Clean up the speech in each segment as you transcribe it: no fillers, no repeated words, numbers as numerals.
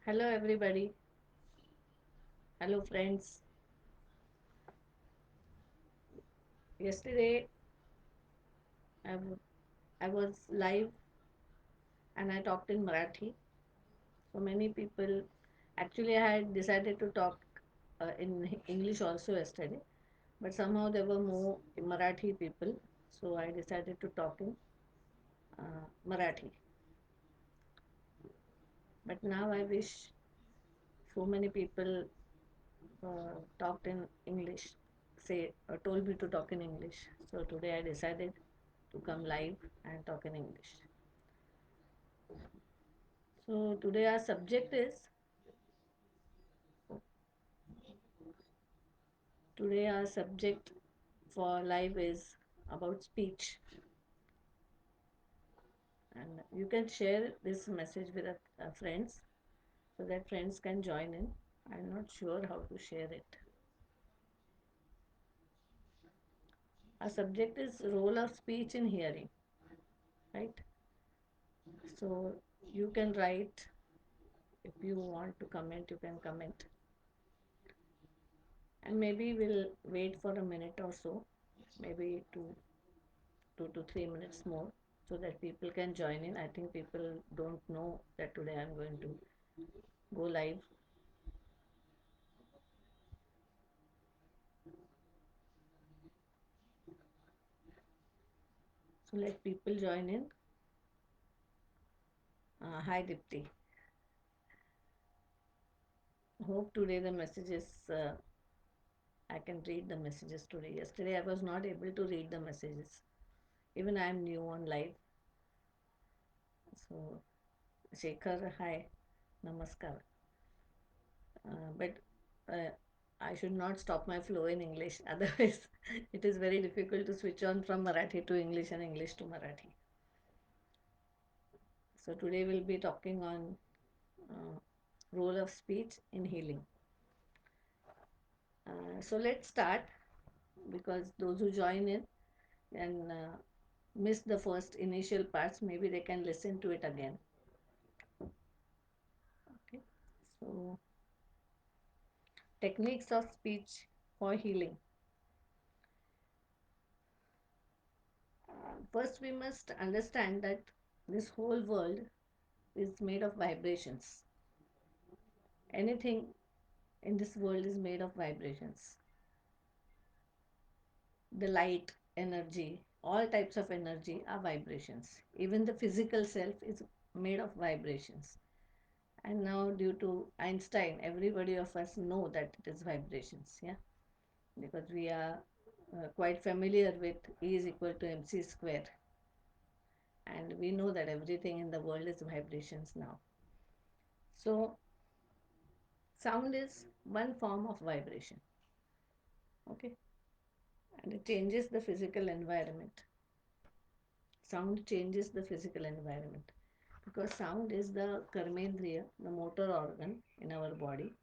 Hello, everybody. Hello, friends. Yesterday, I, w- I was live and I talked in Marathi. So many people, actually, I had decided to talk in English also yesterday, but somehow there were more Marathi people. So I decided to talk in Marathi. But now I wish so many people talked in English, told me to talk in English. So today I decided to come live and talk in English. So today our subject for live is about speech, and you can share this message with friends so that friends can join in. I'm not sure how to share it. Our subject is role of speech in hearing, right? So you can write. If you want to comment, you can comment, and maybe we'll wait for a minute or so, maybe 2 to 3 minutes more, so that people can join in. I think people don't know that today I'm going to go live. So let people join in. Hi Dipti. Hope today the messages, I can read the messages today. Yesterday I was not able to read the messages. Even I am new on live. So Shekhar, hi, namaskar. But I should not stop my flow in English. Otherwise, it is very difficult to switch on from Marathi to English and English to Marathi. So today we'll be talking on uh, role of speech in healing. So let's start, because those who join in and miss the first initial parts, maybe they can listen to it again. Okay. So techniques of speech for healing. First, we must understand that this whole world is made of vibrations. Anything in this world is made of vibrations. The light, energy, all types of energy are vibrations. Even the physical self is made of vibrations. And now, due to Einstein, everybody of us know that it is vibrations, yeah, because we are quite familiar with E is equal to mc square, and we know that everything in the world is vibrations now. So sound is one form of vibration, okay, and it changes the physical environment. Sound changes the physical environment because sound is the karmendriya, the motor organ in our body,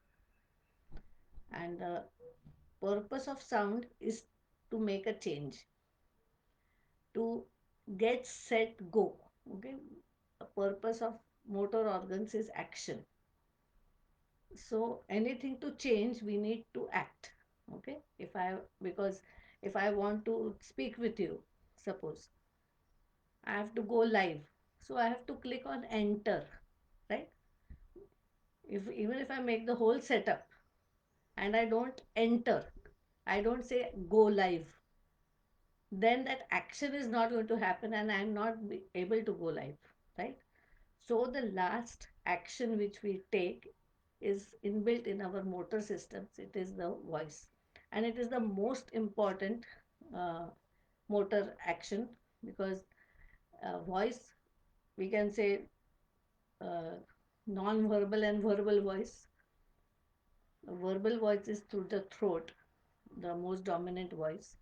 and the purpose of sound is to make a change, to get set go. Okay, the purpose of motor organs is action. So anything to change, we need to act. Okay, if I because if I want to speak with you, suppose I have to go live, so I have to click on enter, right? If even if I make the whole setup and I don't enter, I don't say go live, then that action is not going to happen and I'm not able to go live, right? So the last action which we take is inbuilt in our motor systems. It is the voice, and it is the most important uh, motor action, because voice, we can say, uh, non-verbal and verbal voice. Verbal voice is through the throat, the most dominant voice,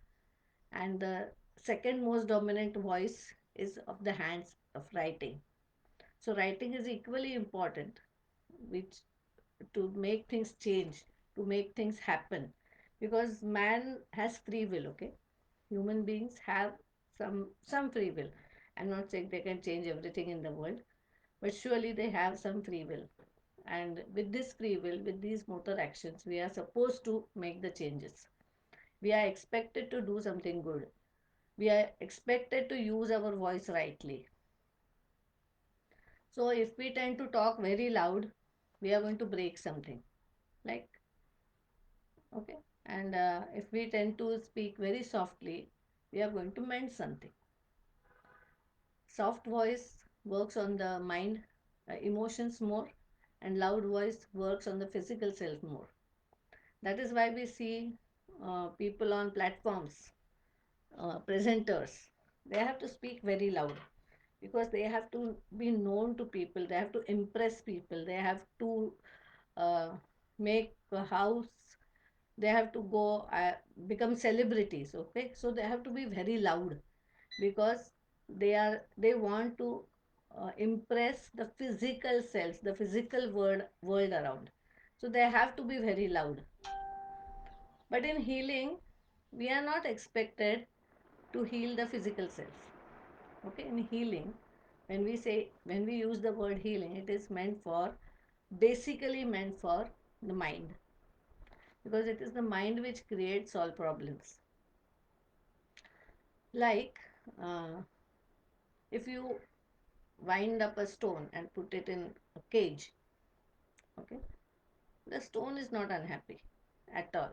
and the second most dominant voice is of the hands of writing. So writing is equally important, which to make things change, to make things happen, because man has free will. Okay, human beings have some free will. I'm not saying they can change everything in the world, but surely they have some free will. And with this free will, with these motor actions, we are supposed to make the changes. We are expected to do something good. We are expected to use our voice rightly. So if we tend to talk very loud, we are going to break something. Like, okay. And if we tend to speak very softly, we are going to mend something. Soft voice works on the mind, emotions more, and loud voice works on the physical self more. That is why we see people on platforms, presenters, they have to speak very loud because they have to be known to people, they have to impress people, they have to uh, make a house, they have to go become celebrities. Okay, so they have to be very loud because they want to impress the physical selves, the physical world around, so they have to be very loud. But in healing, we are not expected to heal the physical self. Okay, in healing, when we use the word healing, it is meant for, basically meant for the mind, because it is the mind which creates all problems. Like, uh, if you wind up a stone and put it in a cage, okay, the stone is not unhappy at all.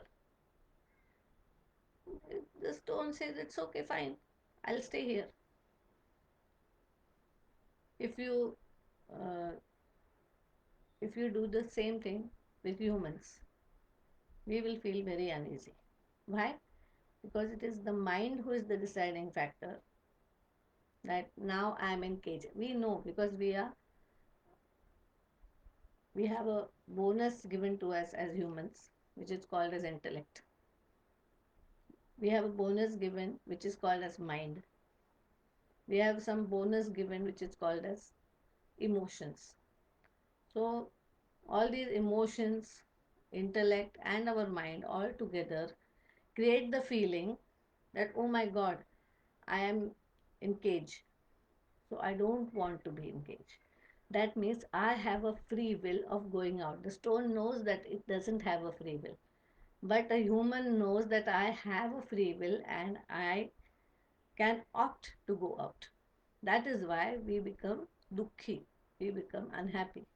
The stone says it's okay, fine, I'll stay here. If you uh, if you do the same thing with humans, we will feel very uneasy. Why? Because it is the mind who is the deciding factor, that now I am in cage. We know because we have a bonus given to us as humans, which is called as intellect. We have a bonus given which is called as mind. We have some bonus given which is called as emotions. So all these emotions, intellect, and our mind all together create the feeling that, oh my god, I am in cage, so I don't want to be in cage. That means I have a free will of going out. The stone knows that it doesn't have a free will, but a human knows that I have a free will and I can opt to go out. That is why we become dukhi, we become unhappy.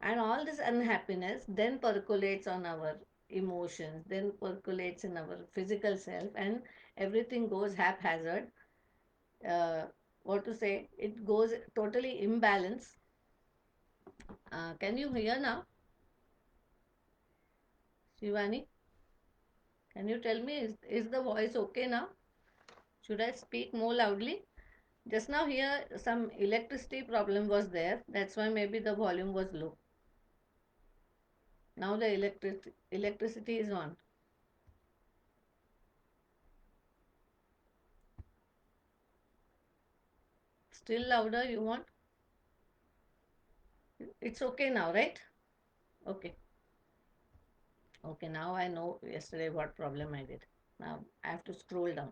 And all this unhappiness then percolates on our emotions, then percolates in our physical self, and everything goes haphazard. Uh, what to say? It goes totally imbalance. Can you hear now, Shivani? Can you tell me, is the voice okay now? Should I speak more loudly? Just now here some electricity problem was there. That's why maybe the volume was low. Now the electricity is on. Still louder you want? It's okay now, right? Okay. Okay, now I know yesterday what problem I did. Now I have to scroll down.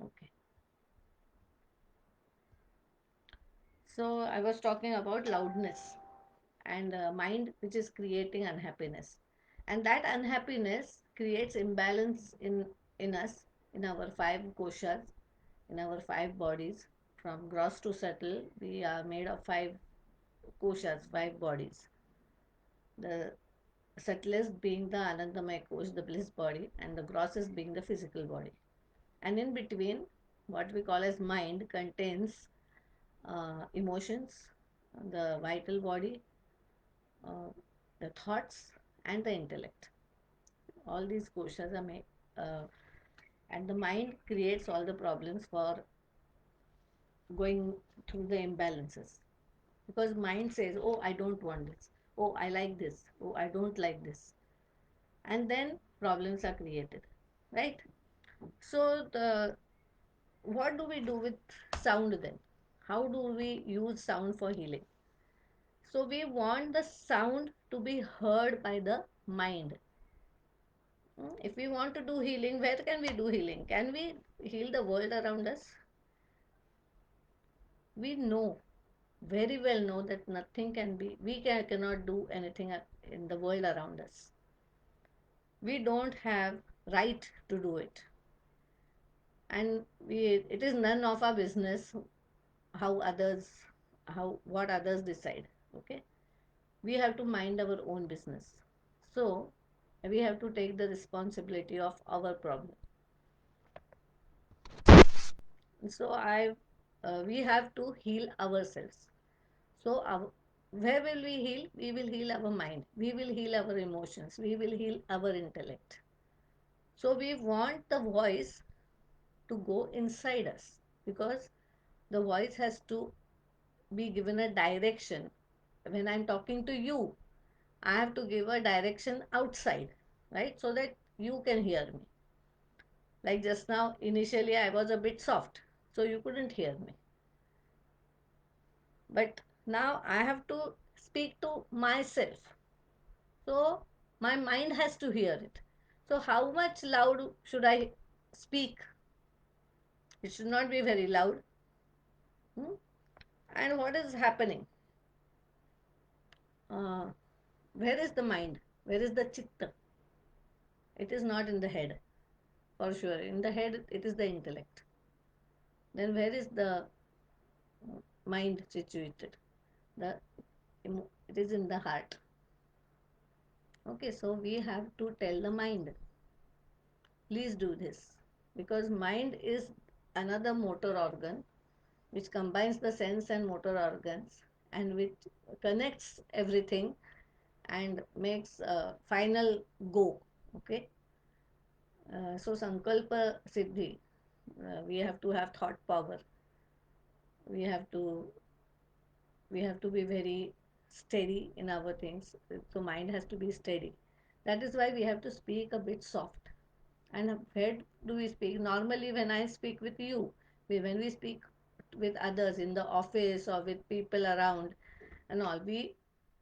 Okay. So I was talking about loudness and mind which is creating unhappiness. And that unhappiness creates imbalance in us, in our five koshas, in our five bodies. From gross to subtle, we are made of five koshas, five bodies. The subtlest being the Anandamaya kosh, the bliss body, and the grossest being the physical body. And in between, what we call as mind contains emotions, the vital body, uh, the thoughts, and the intellect. All these koshas are made, uh, and the mind creates all the problems for going through the imbalances. Because mind says, oh, I don't want this, oh, I like this, oh, I don't like this, and then problems are created, right? So the what do we do with sound then? How do we use sound for healing? So we want the sound to be heard by the mind. If we want to do healing, where can we do healing? Can we heal the world around us? We know, very well know, that nothing can be, cannot do anything in the world around us. We don't have right to do it, and it is none of our business how others, how what others decide. Okay, we have to mind our own business. So we have to take the responsibility of our problem. So we have to heal ourselves. So where will we heal? We will heal our mind. We will heal our emotions. We will heal our intellect. So we want the voice to go inside us, because the voice has to be given a direction. When I'm talking to you, I have to give a direction outside, right? So that you can hear me. Like just now, initially I was a bit soft, so you couldn't hear me. But now I have to speak to myself. So my mind has to hear it. So how much loud should I speak? It should not be very loud. Hmm? And what is happening? Uh, where is the mind? Where is the chitta? It is not in the head, for sure. In the head, it is the intellect. Then where is the mind situated? The it is in the heart. Okay, so we have to tell the mind, please do this, because mind is another motor organ which combines the sense and motor organs, and which connects everything and makes a final go. Okay, so sankalpa siddhi, we have to have thought power. We have to we have to be very steady in our things. So mind has to be steady. That is why we have to speak a bit soft. And where do we speak? Normally, when I speak with you, when we speak with others in the office or with people around and all, we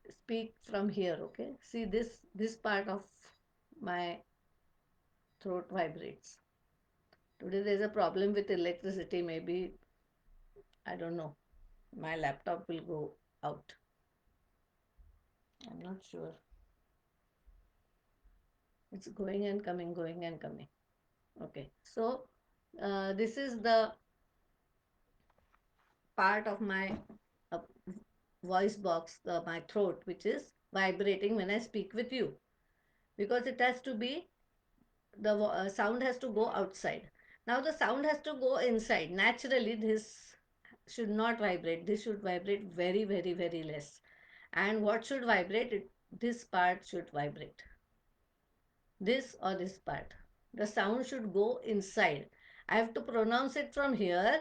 speak from here. Okay, see, this part of my throat vibrates. Today there's a problem with electricity. Maybe, I don't know, my laptop will go out. I'm not sure. It's going and coming, going and coming. Okay, so this is the part of my uh, voice box, my throat, which is vibrating when I speak with you, because it has to be, the sound has to go outside. Now the sound has to go inside. Naturally, this should not vibrate. This should vibrate very, very, very less. And what should vibrate? This part should vibrate. This or this part. The sound should go inside. I have to pronounce it from here.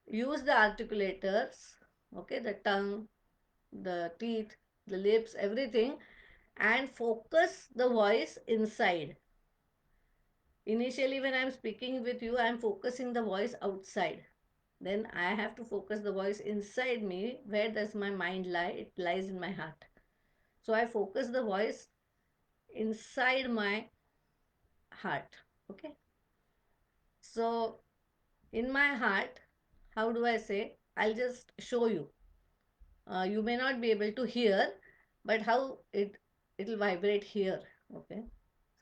Use the articulators, okay, the tongue, the teeth, the lips, everything, and focus the voice inside. Initially, when I'm speaking with you, I'm focusing the voice outside. Then I have to focus the voice inside me. Where does my mind lie? It lies in my heart. So I focus the voice inside my heart. Okay. So in my heart, how do I say? I'll just show you. You may not be able to hear, but how it'll vibrate here. Okay.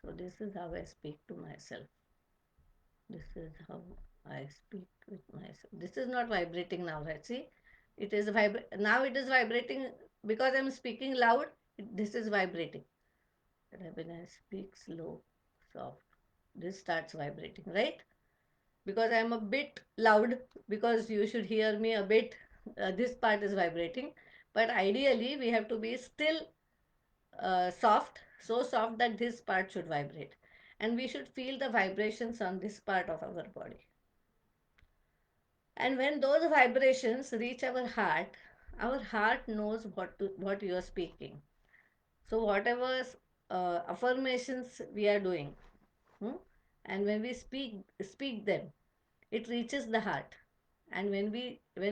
So this is how I speak to myself. This is how I speak with myself. This is not vibrating now, right? See, it is now it is vibrating because I'm speaking loud. This is vibrating. But when I speak slow, soft, this starts vibrating, right? Because I'm a bit loud, because you should hear me a bit. This part is vibrating, but ideally we have to be still soft, so soft that this part should vibrate, and we should feel the vibrations on this part of our body. And when those vibrations reach our heart knows what you are speaking. So whatever affirmations we are doing, hmm, and when we speak them, it reaches the heart. And when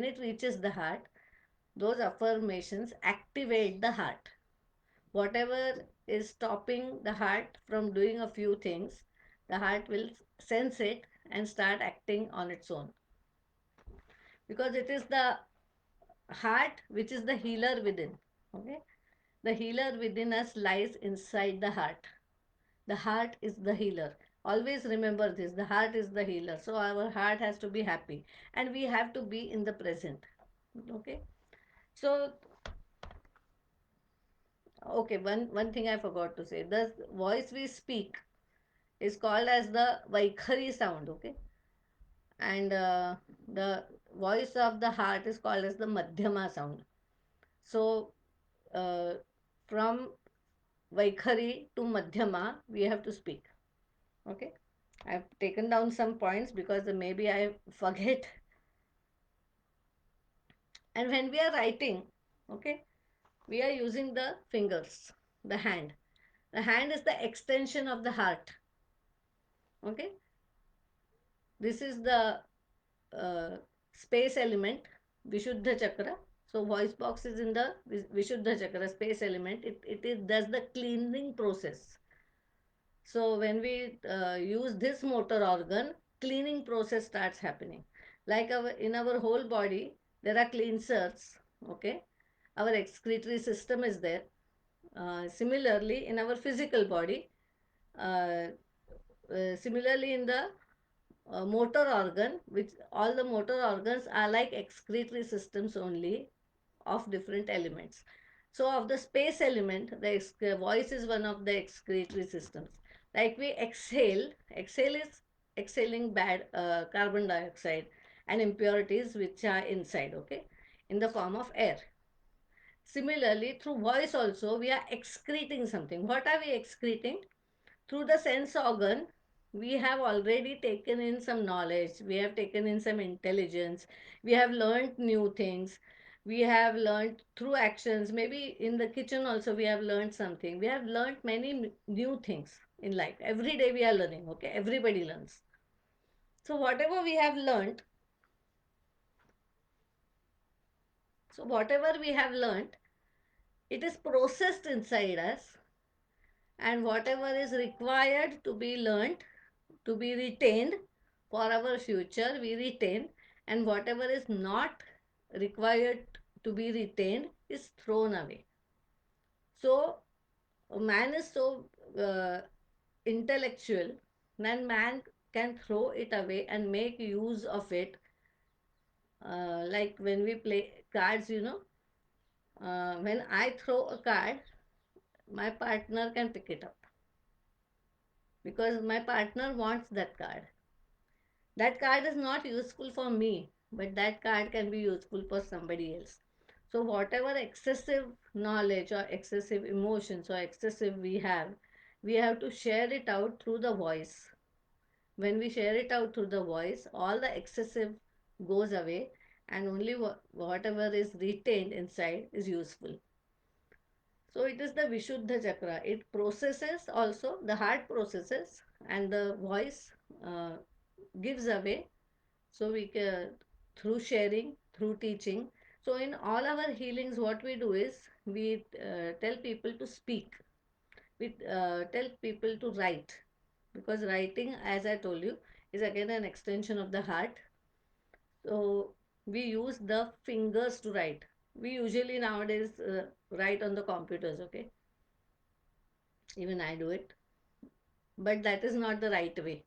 it reaches the heart, those affirmations activate the heart. Whatever is stopping the heart from doing a few things, the heart will sense it and start acting on its own. because it is the heart which is the healer within. Okay, the healer within us lies inside the heart. The heart is the healer. Always remember this, the heart is the healer. So our heart has to be happy and we have to be in the present. Okay, so okay, one thing I forgot to say, the voice we speak is called as the Vaikhari sound. Okay, and the voice of the heart is called as the Madhyama sound. So uh, from Vaikhari to Madhyama, we have to speak. Okay, I've taken down some points because maybe I forget. And when we are writing, okay, we are using the fingers, the hand. The hand is the extension of the heart. Okay, this is the uh, space element, Vishuddha Chakra. So voice box is in the Vishuddha Chakra, space element. It does the cleansing process. So when we use this motor organ, cleaning process starts happening. Like in our whole body, there are cleansers. Okay, our excretory system is there. Similarly, in our physical body, uh, similarly in the motor organ, which all the motor organs are like excretory systems only of different elements. So, of the space element, the voice is one of the excretory systems. Like we exhale is exhaling bad carbon dioxide and impurities which are inside, okay, in the form of air. Similarly, through voice also, we are excreting something. What are we excreting? Through the sense organ, we have already taken in some knowledge, we have taken in some intelligence, we have learned new things, we have learned through actions. Maybe in the kitchen also, we have learned something. We have learned many new things in life. Every day we are learning, okay? Everybody learns. So, whatever we have learned, whatever we have learned, it is processed inside us, and whatever is required to be learned, to be retained for our future, we retain, and whatever is not required to be retained is thrown away. So man is so intellectual, then man can throw it away and make use of it. Like when we play cards, when I throw a card, my partner can pick it up because my partner wants that card. That card is not useful for me, but that card can be useful for somebody else. So whatever excessive knowledge or excessive emotions or excessive we have to share it out through the voice. When we share it out through the voice, all the excessive goes away, and only whatever is retained inside is useful. So it is the Vishuddha Chakra. It processes also, the heart processes, and the voice uh, gives away. So we can, through sharing, through teaching. So in all our healings, what we do is we tell people to speak. We tell people to write, because writing, as I told you, is again an extension of the heart. So we use the fingers to write. We usually nowadays write on the computers. Okay, even I do it, but that is not the right way.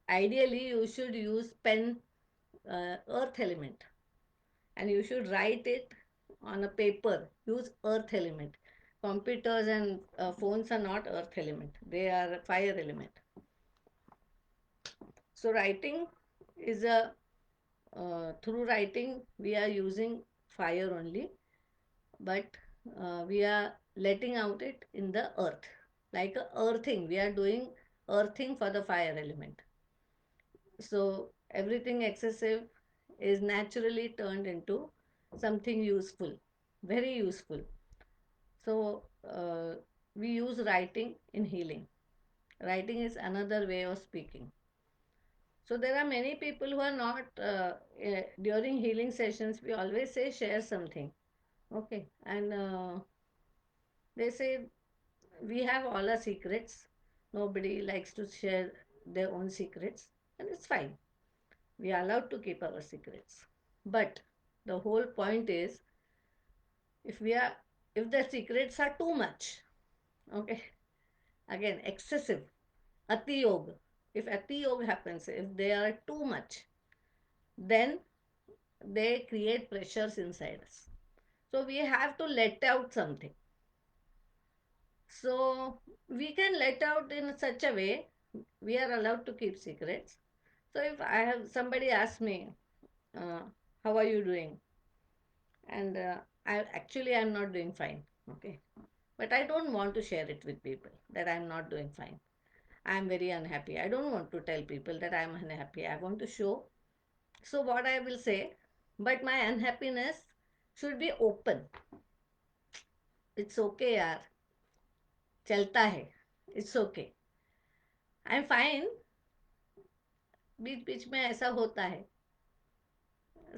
Ideally, you should use pen, earth element, and you should write it on a paper. Use earth element. Computers and phones are not earth element, they are fire element. So writing is a through writing we are using fire only, but we are letting out it in the earth, like a earthing. We are doing earthing for the fire element. So everything excessive is naturally turned into something useful, very useful. So we use writing in healing. Writing is another way of speaking. So there are many people who are not during healing sessions. We always say share something, okay, and they say we have all our secrets. Nobody likes to share their own secrets, and it's fine. We are allowed to keep our secrets. But the whole point is, if we are, if the secrets are too much, okay, again, excessive, ati yoga. If ati yoga happens, if they are too much, then they create pressures inside us. So we have to let out something. So we can let out in such a way, we are allowed to keep secrets. So if I have somebody ask me, uh, how are you doing? And I'm not doing fine. Okay. But I don't want to share it with people that I'm not doing fine. I'm very unhappy. I don't want to tell people that I'm unhappy. I want to show. So what I will say, but my unhappiness should be open. It's okay, yaar. चलता है. It's okay. I'm fine. बीच बीच में ऐसा होता है.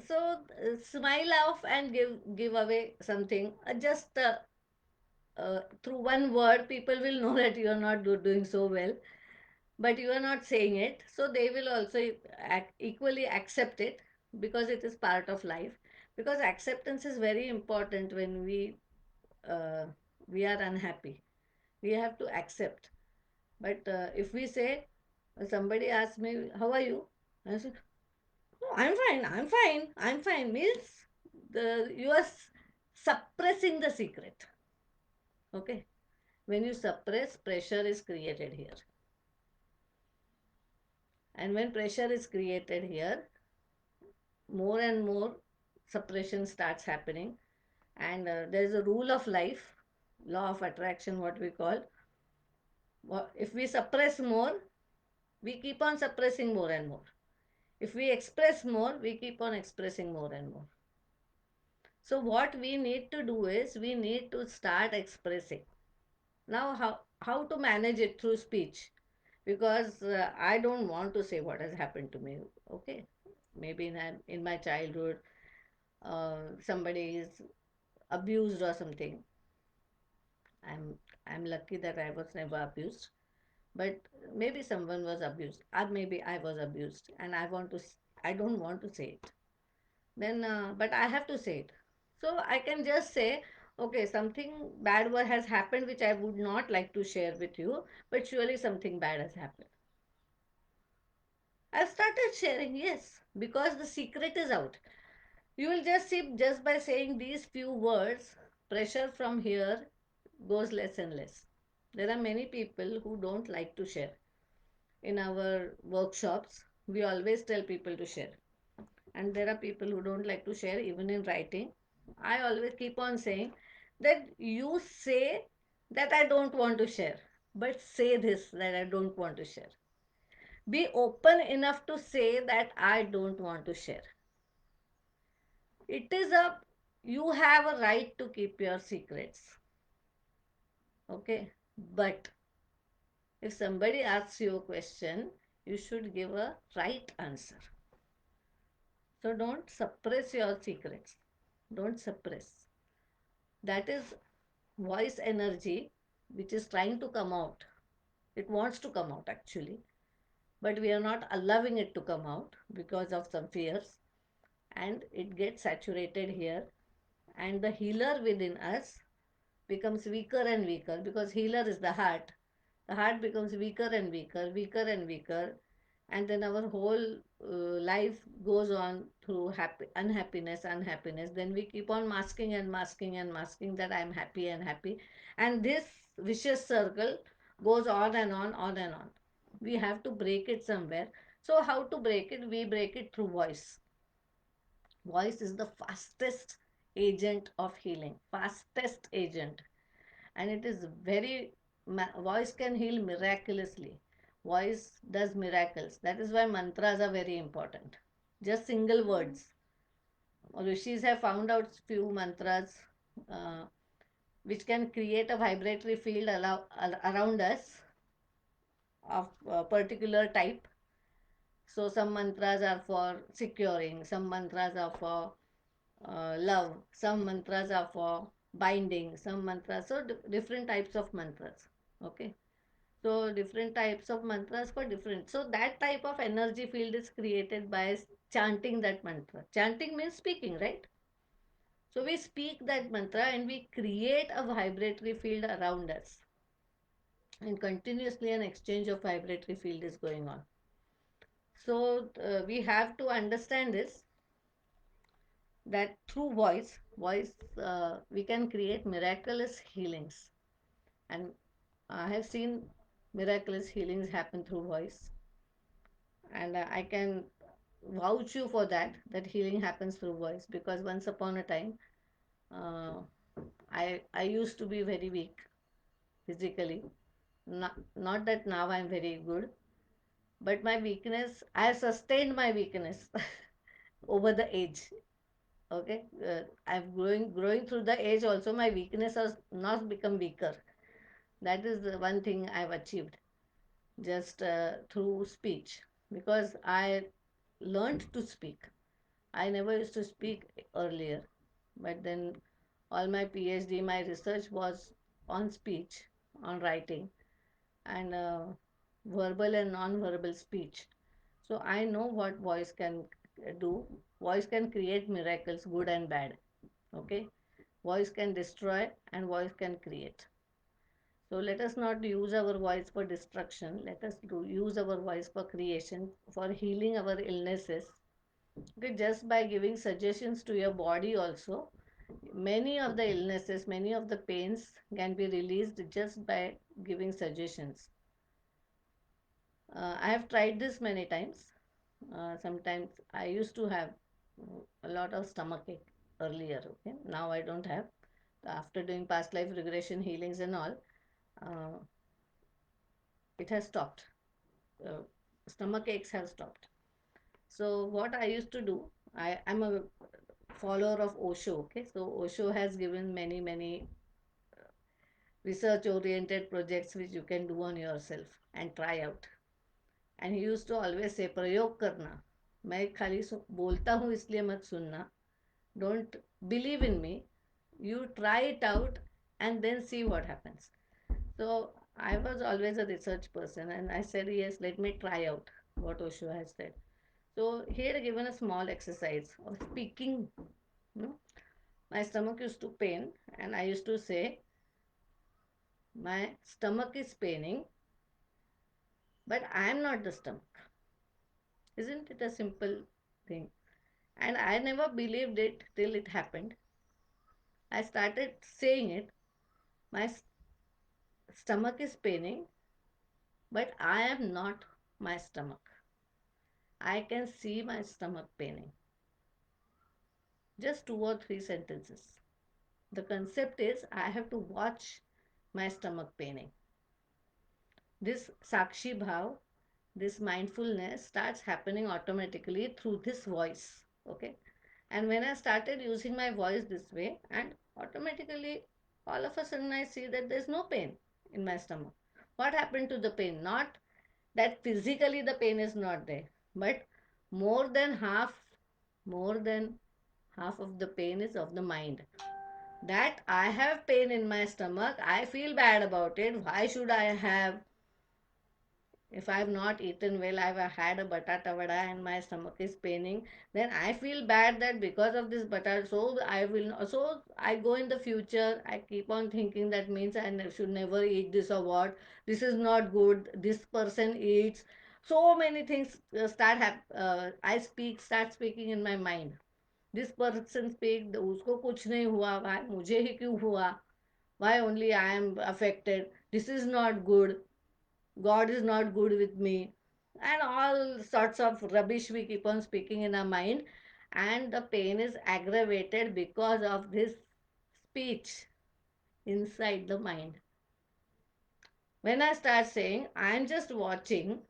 So smile off and give away something. Just through one word, people will know that you are not doing so well, but you are not saying it. So they will also equally accept it, because it is part of life. Because acceptance is very important when uh, we are unhappy. We have to accept. But if we say, somebody asks me, how are you? I say, oh, I'm fine, I'm fine, I'm fine, means you are suppressing the secret. Okay. When you suppress, pressure is created here. And when pressure is created here, more and more suppression starts happening. And there is a rule of life, law of attraction, what we call. If we suppress more, we keep on suppressing more and more. If we express more, we keep on expressing more and more. So what we need to do is we need to start expressing. Now, how to manage it through speech? Because I don't want to say what has happened to me. Okay, maybe in my childhood, somebody is abused or something. I'm lucky that I was never abused, but maybe someone was abused, or maybe I was abused, and I don't want to say it. Then, but I have to say it. So I can just say, okay, something bad has happened which I would not like to share with you, but surely something bad has happened. I've started sharing, yes, because the secret is out. You will just see, just by saying these few words, pressure from here goes less and less. There are many people who don't like to share. In our workshops, we always tell people to share. And there are people who don't like to share, even in writing. I always keep on saying that you say that I don't want to share, but say this that I don't want to share. Be open enough to say that I don't want to share. It is a, you have a right to keep your secrets. Okay. But if somebody asks you a question, you should give a right answer. So don't suppress your secrets. Don't suppress. That is voice energy which is trying to come out. It wants to come out actually, but we are not allowing it to come out because of some fears, and it gets saturated here. And the healer within us becomes weaker and weaker, because healer is the heart. The heart becomes weaker and weaker, weaker and weaker, and then our whole life goes on through unhappiness. Then we keep on masking and masking and masking that I'm happy and happy, and this vicious circle goes on and on and on. We have to break it somewhere. So how to break it? We break it through voice. Voice is the fastest agent of healing, fastest agent. And it is very, voice can heal miraculously. Voice does miracles. That is why mantras are very important. Just single words. Rishis have found out few mantras uh, which can create a vibratory field around us of a particular type. So some mantras are for securing, some mantras are for love, some mantras are for binding, some mantras, so different types of mantras. Okay. So different types of mantras for different. So that type of energy field is created by chanting that mantra. Chanting means speaking, right? So we speak that mantra and we create a vibratory field around us. And continuously an exchange of vibratory field is going on. So we have to understand this, that through voice, we can create miraculous healings. And I have seen miraculous healings happen through voice. And I can vouch you for that, that healing happens through voice, because once upon a time, uh, I used to be very weak physically. Not that now I'm very good, but my weakness, I have sustained my weakness over the age. Okay, I'm growing through the age. Also, my weakness has not become weaker. That is the one thing I've achieved just through speech, because I learned to speak. I never used to speak earlier, but then all my PhD, my research was on speech, on writing, and verbal and non-verbal speech. So I know what voice can do. Voice can create miracles, good and bad. Okay, voice can destroy and voice can create. So let us not use our voice for destruction. Let us use our voice for creation, for healing our illnesses. Okay, just by giving suggestions to your body also, many of the illnesses, many of the pains can be released just by giving suggestions. I have tried this many times. Sometimes I used to have a lot of stomach ache earlier. Okay, now I don't have. After doing past life regression healings and all, uh, it has stopped. Uh, Stomach aches have stopped. So what I used to do, I am a follower of Osho. Okay, so Osho has given many research oriented projects which you can do on yourself and try out. And he used to always say प्रयोग करना. मैं खाली बोलता हूँ इसलिए मत सुनना. Don't believe in me. You try it out and then see what happens. So I was always a research person and I said, yes, let me try out what Osho has said. So he had given a small exercise of speaking. You know, my stomach used to pain and I used to say, my stomach is paining, but I am not the stomach. Isn't it a simple thing? And I never believed it till it happened. I started saying it. My stomach is paining, but I am not my stomach. I can see my stomach paining. Just two or three sentences. The concept is I have to watch my stomach paining. This Sakshi Bhav, this mindfulness starts happening automatically through this voice. Okay. And when I started using my voice this way, and automatically all of a sudden I see that there's no pain in my stomach. What happened to the pain? Not that physically the pain is not there, but more than half, more than half of the pain is of the mind. That I have pain in my stomach, I feel bad about it. Why should I have? If I've not eaten well, I've had a batata vada and my stomach is paining, then I feel bad that because of this batata, so I will, so I go in the future, I keep on thinking that means I should never eat this or what, this is not good, this person eats. So many things start speaking in my mind. This person speak, उसको कुछ नहीं हुआ, why मुझे ही क्यों हुआ, why only I am affected, this is not good, God is not good with me, and all sorts of rubbish we keep on speaking in our mind, and the pain is aggravated because of this speech inside the mind. When I start saying, I'm just watching,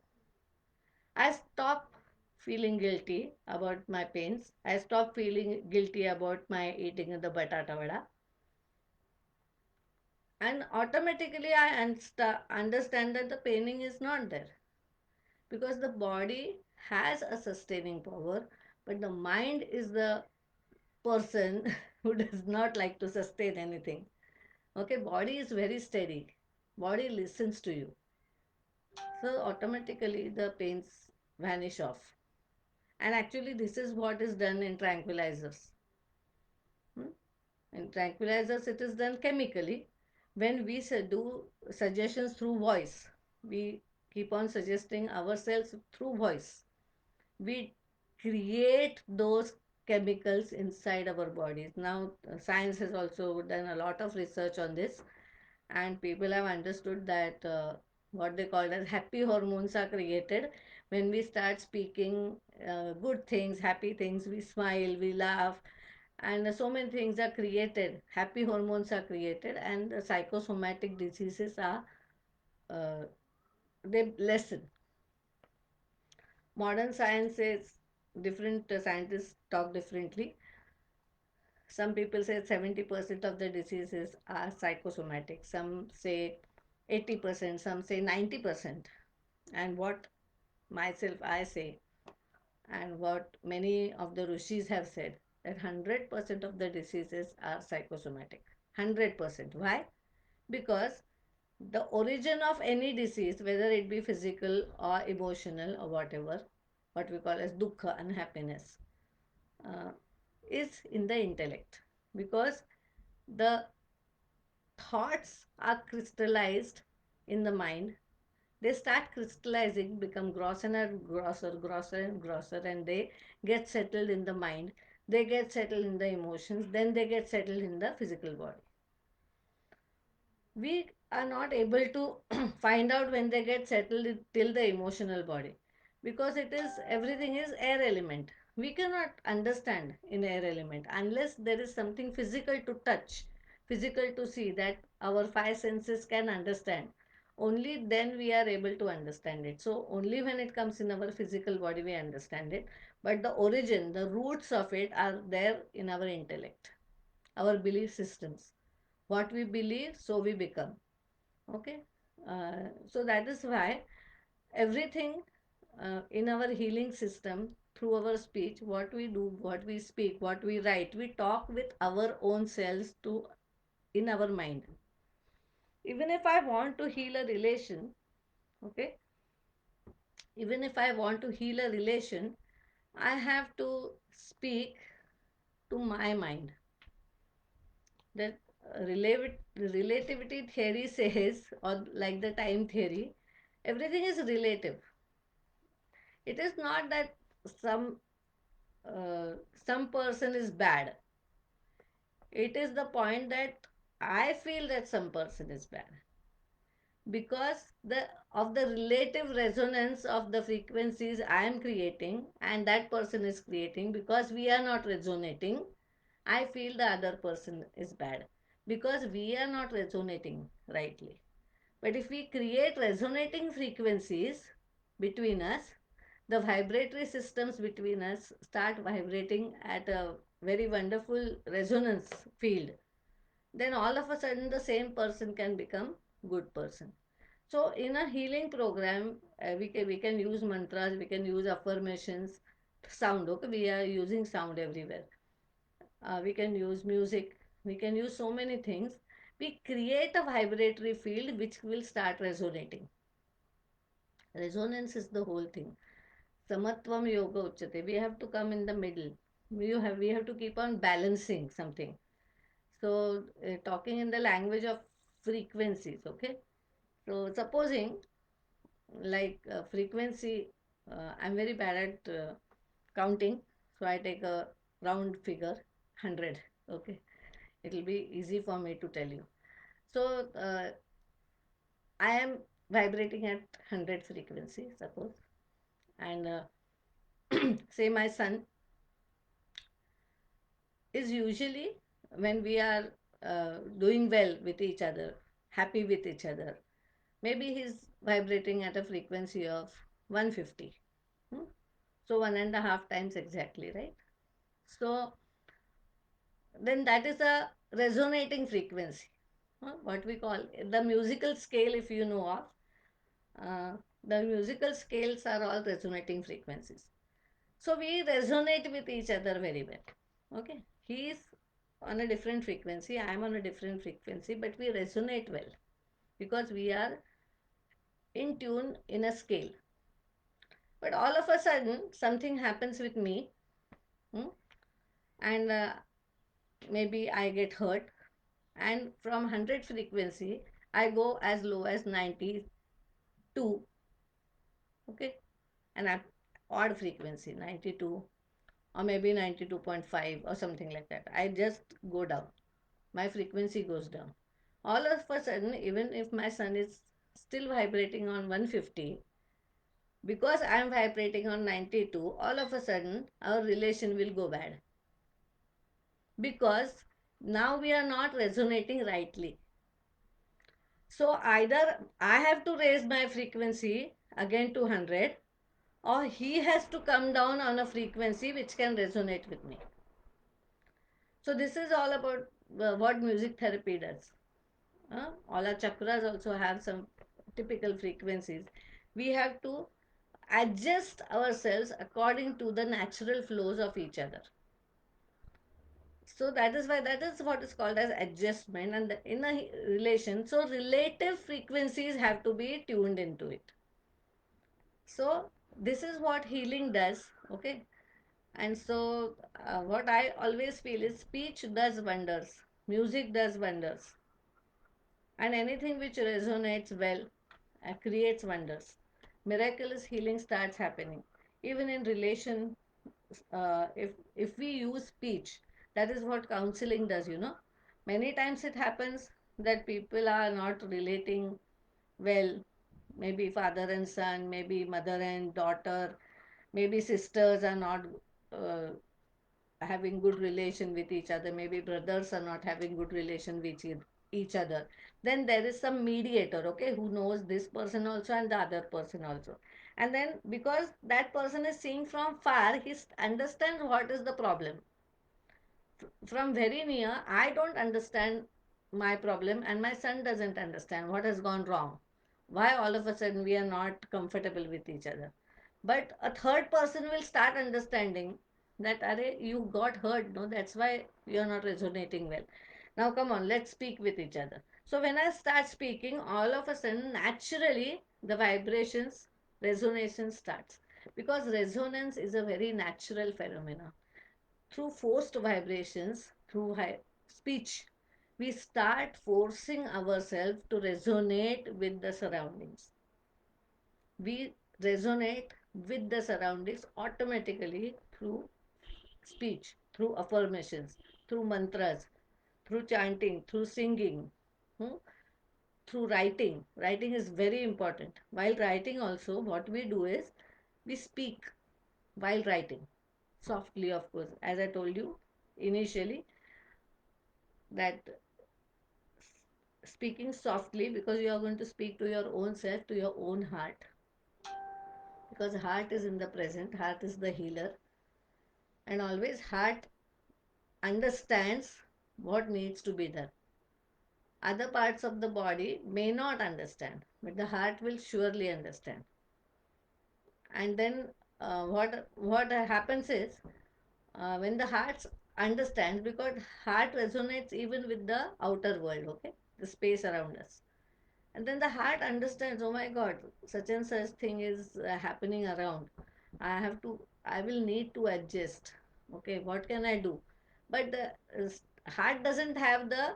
I stop feeling guilty about my pains. I stop feeling guilty about my eating the batata vada. And automatically I understand that the paining is not there, because the body has a sustaining power, but the mind is the person who does not like to sustain anything. Okay, body is very steady, body listens to you. So automatically the pains vanish off. And actually, this is what is done in tranquilizers. Hmm? In tranquilizers, it is done chemically. When we do suggestions through voice, we keep on suggesting ourselves through voice. We create those chemicals inside our bodies. Now, science has also done a lot of research on this, and people have understood that what they call as happy hormones are created when we start speaking good things, happy things. We smile, we laugh, and so many things are created. Happy hormones are created, and the psychosomatic diseases are uh, they lessen. Modern science is different. Scientists talk differently. Some people say 70% of the diseases are psychosomatic. Some say 80%. Some say 90%. And what myself I say, and what many of the rishis have said, that 100% of the diseases are psychosomatic. 100%. Why? Because the origin of any disease, whether it be physical or emotional or whatever, what we call as dukkha, unhappiness, uh, is in the intellect. Because the thoughts are crystallized in the mind. They start crystallizing, become grosser and grosser, grosser and grosser, and they get settled in the mind. They get settled in the emotions, then they get settled in the physical body. We are not able to find out when they get settled till the emotional body, because it is everything is air element. We cannot understand in air element unless there is something physical to touch, physical to see, that our five senses can understand. Only then we are able to understand it. So only when it comes in our physical body we understand it. But the origin, the roots of it are there in our intellect, our belief systems. What we believe, so we become. Okay. So that is why everything in our healing system, through our speech, what we do, what we speak, what we write, we talk with our own selves to in our mind. Even if I want to heal a relation, okay, even if I want to heal a relation, I have to speak to my mind. That relativity theory says, or like the time theory, everything is relative. It is not that some uh, some person is bad. It is the point that I feel that some person is bad, because the of the relative resonance of the frequencies I am creating and that person is creating. Because we are not resonating, I feel the other person is bad, because we are not resonating rightly. But if we create resonating frequencies between us, the vibratory systems between us start vibrating at a very wonderful resonance field, then all of a sudden the same person can become good person. So in a healing program, we can use mantras, we can use affirmations, sound. Okay, we are using sound everywhere. We can use music, we can use so many things. We create a vibratory field which will start resonating. Resonance is the whole thing. Samatvam yoga uchyate. We have to come in the middle. We have to keep on balancing something. So talking in the language of frequencies, okay. So supposing, like frequency, I'm very bad at counting, so I take a round figure, 100. Okay, it will be easy for me to tell you. So I am vibrating at 100 frequency, suppose, and say my son is usually, when we are doing well with each other, happy with each other, maybe he's vibrating at a frequency of 150. Hmm? So one and a half times exactly, right? So then that is a resonating frequency. What we call the musical scale, if you know of. The musical scales are all resonating frequencies. So we resonate with each other very well. Okay. He is on a different frequency, I am on a different frequency, but we resonate well because we are in tune in a scale. But all of a sudden, something happens with me, hmm, and maybe I get hurt. And from 100 frequency, I go as low as 92, okay? And I'm odd frequency, 92 or maybe 92.5 or something like that. I just go down. My frequency goes down. All of a sudden, even if my sun is still vibrating on 150, because I am vibrating on 92, all of a sudden our relation will go bad. Because now we are not resonating rightly. So either I have to raise my frequency again to 100, or he has to come down on a frequency which can resonate with me. So this is all about what music therapy does. All our chakras also have some typical frequencies. We have to adjust ourselves according to the natural flows of each other. So that is why that is what is called as adjustment, and in a relation, so relative frequencies have to be tuned into it. So this is what healing does, okay? And so what I always feel is speech does wonders, music does wonders, and anything which resonates well creates wonders. Miraculous healing starts happening even in relation. If we use speech, that is what counseling does, you know. Many times it happens that people are not relating well, maybe father and son, maybe mother and daughter, maybe sisters are not uh, having good relation with each other, maybe brothers are not having good relation with each other. Then there is some mediator, okay, who knows this person also and the other person also. And then because that person is seeing from far, he understands what is the problem. From very near, I don't understand my problem, and my son doesn't understand what has gone wrong, why all of a sudden we are not comfortable with each other. But a third person will start understanding that, are you got hurt, no, that's why you're not resonating well. Now come on, let's speak with each other. So when I start speaking, all of a sudden naturally the vibrations, resonation starts, because resonance is a very natural phenomenon. Through forced vibrations, through speech, we start forcing ourselves to resonate with the surroundings. We resonate with the surroundings automatically through speech, through affirmations, through mantras, through chanting, through singing, hmm, through writing. Writing is very important. While writing, also, what we do is we speak while writing softly, of course, as I told you initially, that speaking softly, because you are going to speak to your own self, to your own heart, because heart is in the present, heart is the healer, and always heart understands what needs to be done. Other parts of the body may not understand, but the heart will surely understand. And then what happens is, when the heart understands, because heart resonates even with the outer world, okay, the space around us. And then the heart understands, oh my God, such and such thing is happening around. I will need to adjust. Okay, what can I do? But the heart doesn't have the,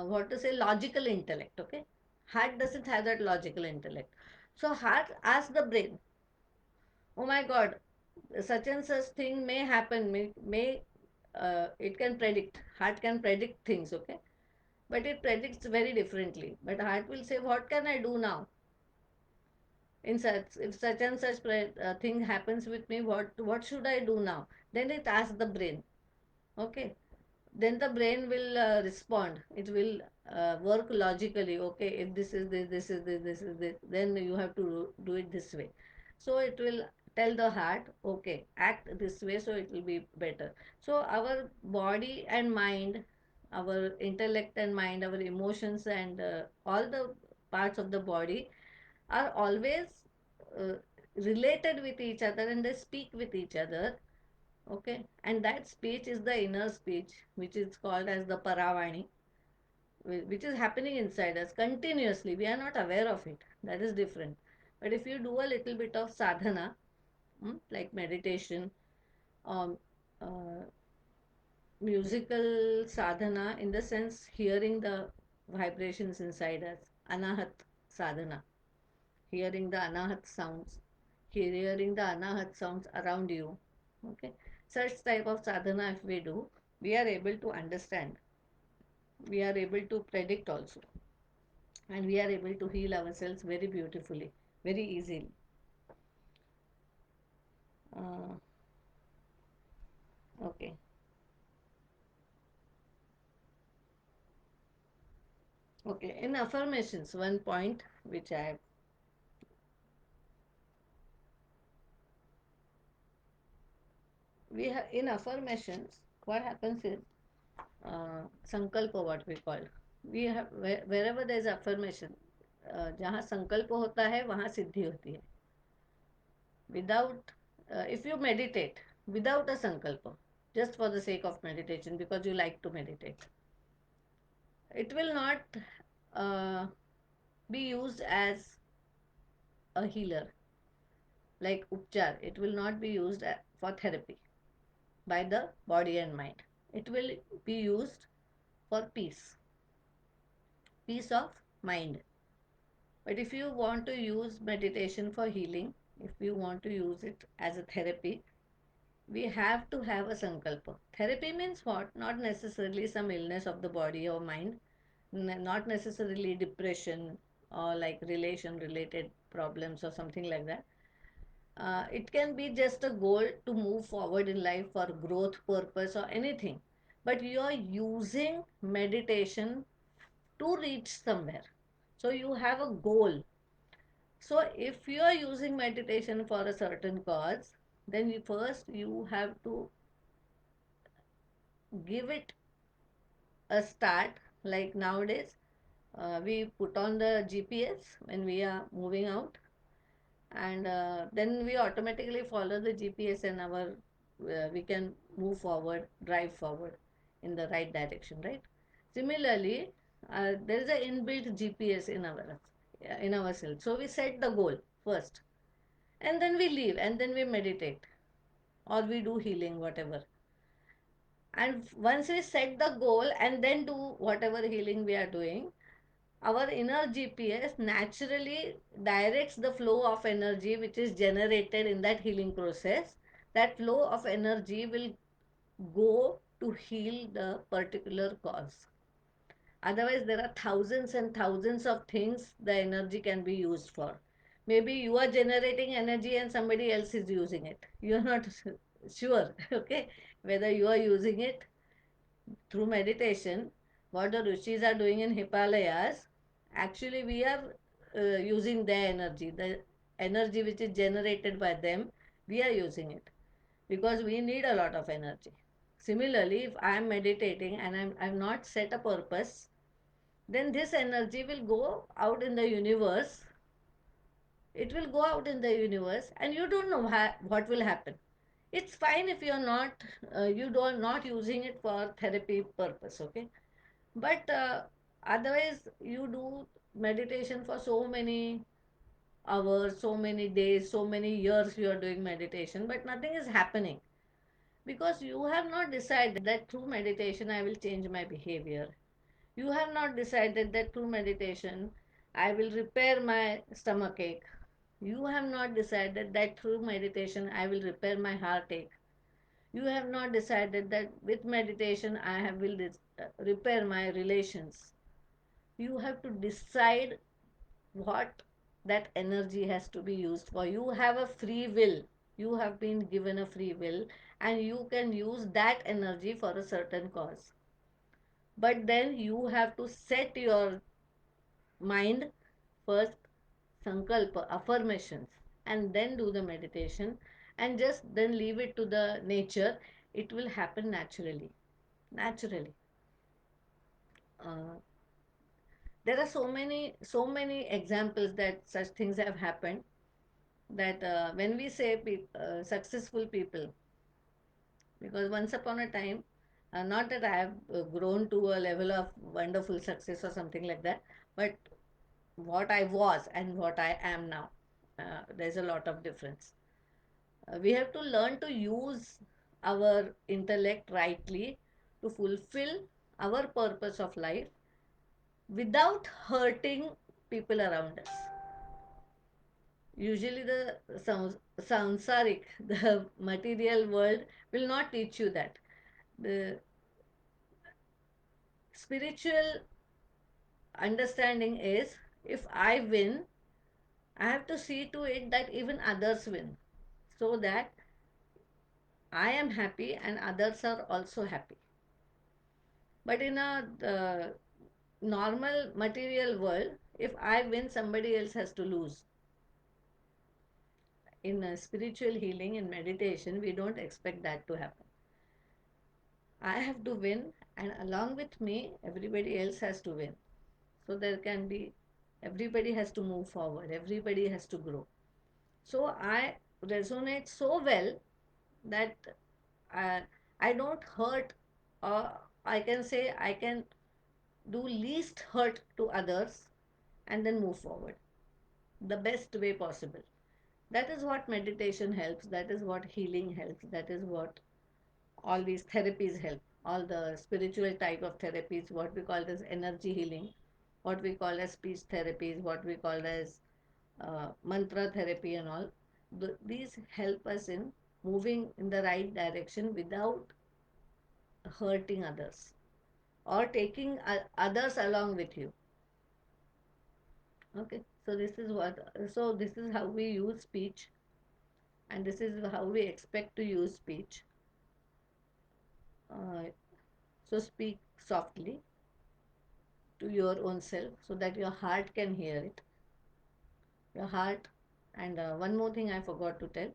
what to say, logical intellect. Okay, heart doesn't have that logical intellect. So heart asks the brain, oh my God, such and such thing may happen. It can predict. Heart can predict things. Okay, but it predicts very differently. But heart will say, what can I do now? In such, if such and such thing happens with me, what should I do now? Then it asks the brain. Okay, then the brain will respond. It will work logically. Okay, if this is this, then you have to do it this way. So it will tell the heart, okay, act this way, so it will be better. So our body and mind, our intellect and mind, our emotions, and all the parts of the body are always uh, related with each other, and they speak with each other. Okay, and that speech is the inner speech, which is called as the paravani, which is happening inside us continuously. We are not aware of it. That is different. But if you do a little bit of sadhana, like meditation, um, uh, musical sadhana, in the sense hearing the vibrations inside us, anahat sadhana, hearing the anahat sounds, hearing the anahat sounds around you. Okay, such type of sadhana, if we do, we are able to understand, we are able to predict also, and we are able to heal ourselves very beautifully, very easily. Uh, okay, okay. In affirmations, one point which I have, we have in affirmations, what happens is संकल्प, what we call, we have wherever there is affirmation, जहाँ संकल्प होता है वहाँ सिद्धि होती है. Without, if you meditate without a sankalpa, just for the sake of meditation, because you like to meditate, it will not uh, be used as a healer, like upchar. It will not be used for therapy by the body and mind. It will be used for peace, peace of mind. But if you want to use meditation for healing, if you want to use it as a therapy, we have to have a sankalpa. Therapy means what? Not necessarily some illness of the body or mind, not necessarily depression or like relation related problems or something like that. It can be just a goal to move forward in life for growth purpose or anything. But you are using meditation to reach somewhere. So you have a goal. So if you are using meditation for a certain cause, then first you have to give it a start. Like nowadays, we put on the GPS when we are moving out, and then we automatically follow the GPS, and our we can move forward, drive forward in the right direction, right? Similarly, there is an inbuilt GPS in ourselves. So we set the goal first, and then we leave, and then we meditate or we do healing, whatever. And once we set the goal and then do whatever healing we are doing, our inner GPS naturally directs the flow of energy which is generated in that healing process. That flow of energy will go to heal the particular cause. Otherwise, there are thousands and thousands of things the energy can be used for. Maybe you are generating energy and somebody else is using it. You are not sure, okay, whether you are using it through meditation. What the rishis are doing in Himalayas, actually we are using their energy, the energy which is generated by them, we are using it because we need a lot of energy. Similarly, if I am meditating and I've not set a purpose, then this energy will go out in the universe. It will go out in the universe and you don't know what will happen. It's fine if you're not you don't not using it for therapy purpose, okay, but otherwise you do meditation for so many hours, so many days, so many years you are doing meditation, but nothing is happening because you have not decided that through meditation I will change my behavior. You have not decided that through meditation I will repair my stomach ache. You have not decided that through meditation I will repair my heartache. You have not decided that with meditation I have will repair my relations. You have to decide what that energy has to be used for. You have a free will. You have been given a free will and you can use that energy for a certain cause. But then you have to set your mind first, sankalpa, affirmations, and then do the meditation and just then leave it to the nature. It will happen naturally. Naturally. Uh, there are so many examples that such things have happened, that when we say successful people, because once upon a time Not that I have grown to a level of wonderful success or something like that, but what I was and what I am now, there's a lot of difference. We have to learn to use our intellect rightly to fulfill our purpose of life without hurting people around us. Usually, the samsaric, the material world, will not teach you that. The spiritual understanding is, if I win, I have to see to it that even others win, so that I am happy and others are also happy. But in a normal material world, if I win, somebody else has to lose. In spiritual healing, in meditation, we don't expect that to happen. I have to win, and along with me, everybody else has to win. So there can be, everybody has to move forward, everybody has to grow. So I resonate so well that uh, I don't hurt, or I can say I can do least hurt to others and then move forward the best way possible. That is what meditation helps, that is what healing helps, that is what all these therapies help. All the spiritual type of therapies, what we call as energy healing, what we call as speech therapies, what we call as mantra therapy, and all. These help us in moving in the right direction without hurting others or taking others along with you. Okay, so this is how we use speech, and this is how we expect to use speech. Uh, so speak softly to your own self so that your heart can hear it. Your heart, and one more thing I forgot to tell,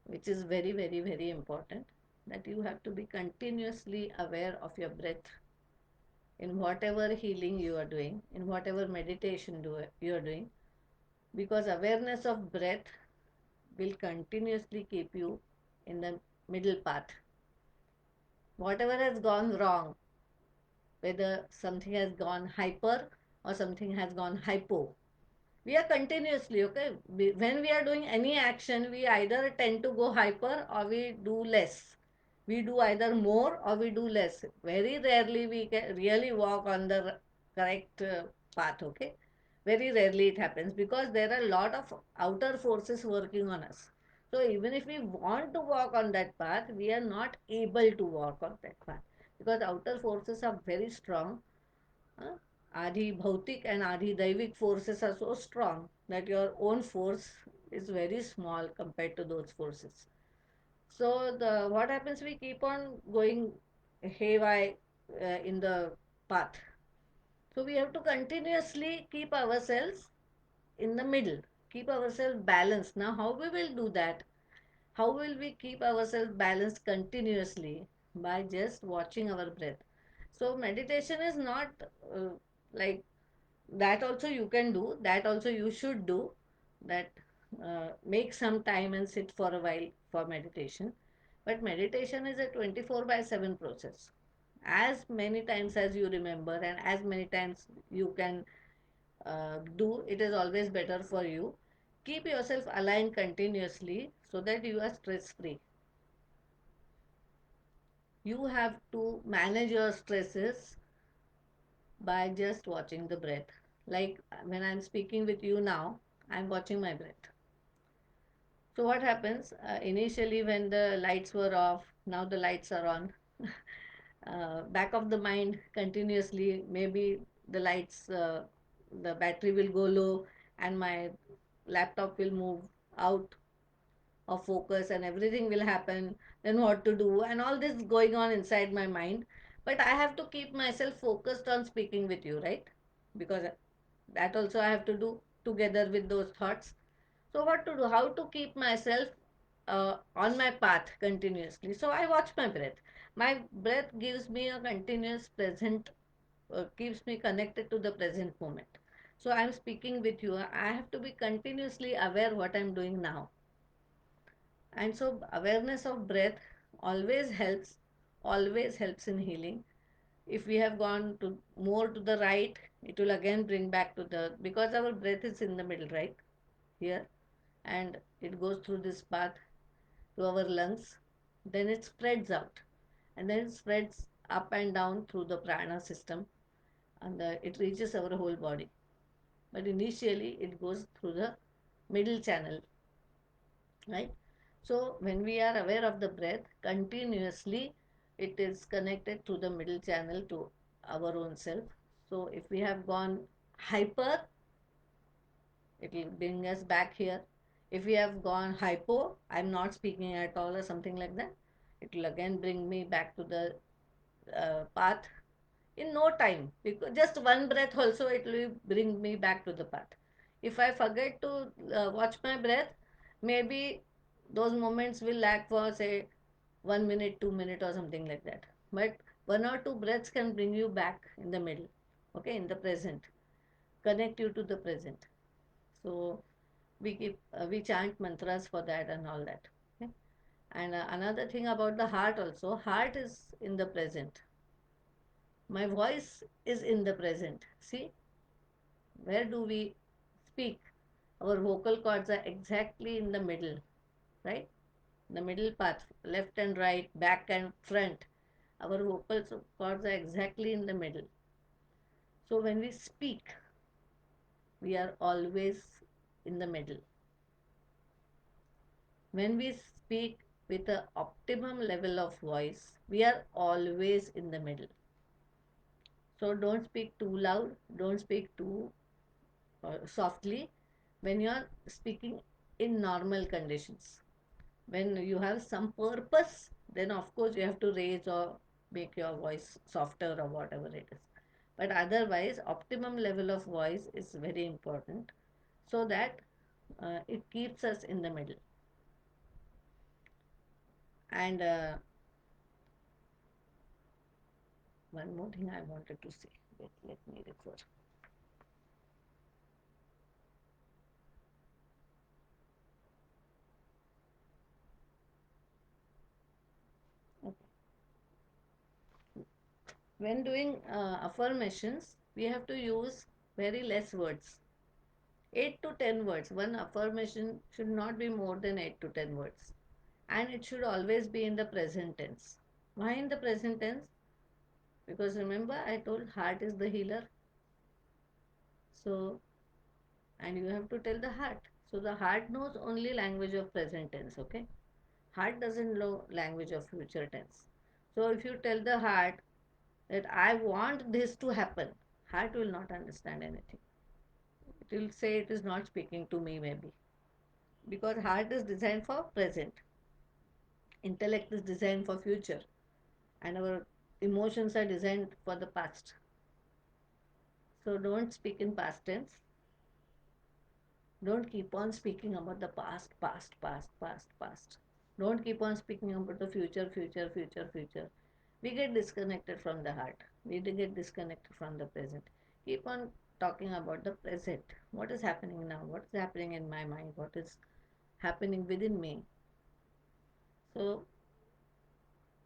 which is very, very, very important, that you have to be continuously aware of your breath in whatever healing you are doing, in whatever meditation you are doing, because awareness of breath will continuously keep you in the middle path. Whatever has gone wrong, whether something has gone hyper or something has gone hypo, we are continuously, okay, when we are doing any action, we either tend to go hyper or we do less. We do either more or we do less. Very rarely we can really walk on the correct path, okay. Very rarely it happens because there are a lot of outer forces working on us. So even if we want to walk on that path, we are not able to walk on that path because outer forces are very strong. uh, Adi Bhautik and Adi Daivik forces are so strong that your own force is very small compared to those forces. So the what happens? We keep on going haywire in the path. So we have to continuously keep ourselves in the middle, keep ourselves balanced. Now, how we will do that? How will we keep ourselves balanced continuously? By just watching our breath. So meditation is not like that. Also you can do that, also you should do that. Make some time and sit for a while for meditation, but meditation is a 24 by 7 process. As many times as you remember and as many times you can do, it is always better for you. Keep yourself aligned continuously so that you are stress free. You have to manage your stresses by just watching the breath. Like when I'm speaking with you now, I'm watching my breath. So what happens initially when the lights were off, now the lights are on. Back of the mind continuously, maybe the lights, the battery will go low and my laptop will move out of focus and everything will happen, then what to do, and all this going on inside my mind. But I have to keep myself focused on speaking with you, right? Because that also I have to do together with those thoughts. So what to do, how to keep myself on my path continuously? So I watch my breath. My breath gives me a continuous present, keeps me connected to the present moment. So I'm speaking with you, I have to be continuously aware what I'm doing now. And so awareness of breath always helps, always helps in healing. If we have gone to more to the right, it will again bring back to the, because our breath is in the middle, right here, and it goes through this path to our lungs, then it spreads out, and then it spreads up and down through the prana system, and it reaches our whole body. But initially it goes through the middle channel, right? So when we are aware of the breath continuously, it is connected to the middle channel to our own self. So if we have gone hyper, it will bring us back here. If we have gone hypo, I'm not speaking at all or something like that, it will again bring me back to the path in no time, because just one breath also it will bring me back to the path. If I forget to watch my breath, maybe those moments will lag for say 1 minute, 2 minute or something like that, but one or two breaths can bring you back in the middle, okay, in the present, connect you to the present. So we chant mantras for that and all that, okay? And another thing about the heart also, heart is in the present, my voice is in the present. See, where do we speak? Our vocal cords are exactly in the middle, right? The middle path, left and right, back and front. Our vocal cords are exactly in the middle. So when we speak, we are always in the middle. When we speak with an optimum level of voice, we are always in the middle. So don't speak too loud, don't speak too softly when you are speaking in normal conditions. When you have some purpose, then of course you have to raise or make your voice softer or whatever it is. But otherwise, optimum level of voice is very important, so that it keeps us in the middle. And one more thing I wanted to say. Let me refer. Okay. When doing affirmations, we have to use very less words. 8 to 10 words. One affirmation should not be more than 8 to 10 words. And it should always be in the present tense. Why in the present tense? Because remember, I told heart is the healer. So, and you have to tell the heart. So, the heart knows only language of present tense, okay? Heart doesn't know language of future tense. So, if you tell the heart that I want this to happen, heart will not understand anything. It will say it is not speaking to me, maybe. Because heart is designed for present, intellect is designed for future, and our emotions are designed for the past. So don't speak in past tense. Don't keep on speaking about the past. Don't keep on speaking about the future. We get disconnected from the heart. We get disconnected from the present. Keep on talking about the present. What is happening now? What is happening in my mind? What is happening within me? So